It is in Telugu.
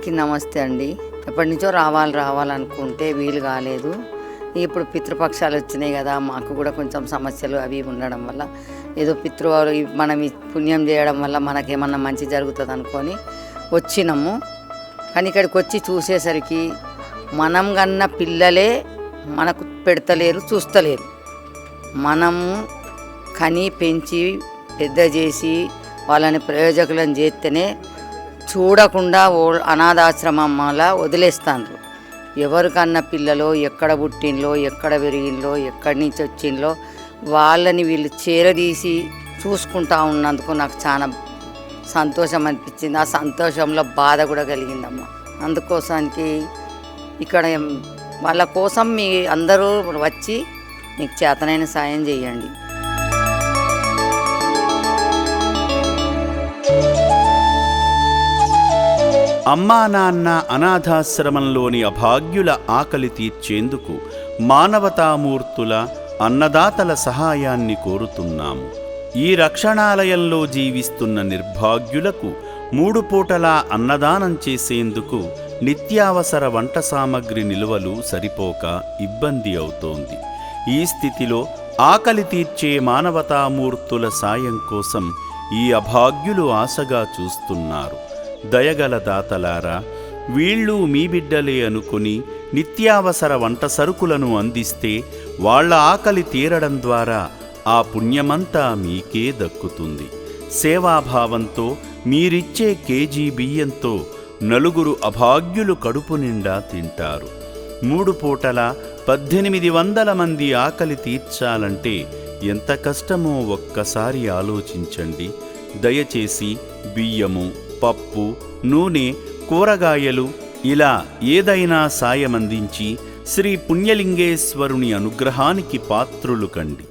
అందరికీ నమస్తే అండి. ఎప్పటి నుంచో రావాలనుకుంటే వీలు కాలేదు. ఇప్పుడు పితృపక్షాలు వచ్చినాయి కదా, మాకు కూడా కొంచెం సమస్యలు అవి ఉండడం వల్ల ఏదో మనం ఈ పుణ్యం చేయడం వల్ల మనకేమన్నా మంచి జరుగుతుంది అనుకొని వచ్చినాము. కానీ ఇక్కడికి వచ్చి చూసేసరికి మనం కన్న పిల్లలే మనకు పెడతలేరు, చూస్తలేరు. మనము కని పెంచి పెద్ద చేసి వాళ్ళని ప్రయోజకులను చేస్తేనే చూడకుండా అనాథాశ్రమంలా వదిలేస్తాండ్రు. ఎవరికన్నా పిల్లలో ఎక్కడ పుట్టిండ్లో, ఎక్కడ పెరిగిండ్లో, ఎక్కడి నుంచి వచ్చిండ్లో వాళ్ళని వీళ్ళు చేరదీసి చూసుకుంటా ఉన్నందుకు నాకు చాలా సంతోషం అనిపించింది. ఆ సంతోషంలో బాధ కూడా కలిగిందమ్మా. అందుకోసానికి ఇక్కడ వాళ్ళ కోసం మీ అందరూ వచ్చి మీకు చేతనైన సాయం చేయండి. అమ్మా నాన్న అనాథాశ్రమంలోని అభాగ్యుల ఆకలి తీర్చేందుకు మానవతామూర్తుల అన్నదాతల సహాయాన్ని కోరుతున్నాము. ఈ రక్షణాలయంలో జీవిస్తున్న నిర్భాగ్యులకు 3 పూటలా అన్నదానం చేసేందుకు నిత్యావసర వంట సామగ్రి నిల్వలు సరిపోక ఇబ్బంది అవుతోంది. ఈ స్థితిలో ఆకలి తీర్చే మానవతామూర్తుల సాయం కోసం ఈ అభాగ్యులు ఆశగా చూస్తున్నారు. దయగల దాతలారా, వీళ్ళు మీ బిడ్డలే అనుకుని నిత్యావసర వంట సరుకులను అందిస్తే వాళ్ల ఆకలి తీరడం ద్వారా ఆ పుణ్యమంతా మీకే దక్కుతుంది. సేవాభావంతో మీరిచ్చే కేజీ బియ్యంతో 4 అభాగ్యులు కడుపు నిండా తింటారు. 3 పూటల 1800 మంది ఆకలి తీర్చాలంటే ఎంత కష్టమో ఒక్కసారి ఆలోచించండి. దయచేసి బియ్యము, పప్పు, నూనె, కూరగాయలు ఇలా ఏదైనా సాయమందించి శ్రీ పుణ్యలింగేశ్వరుని అనుగ్రహానికి పాత్రులు కండి.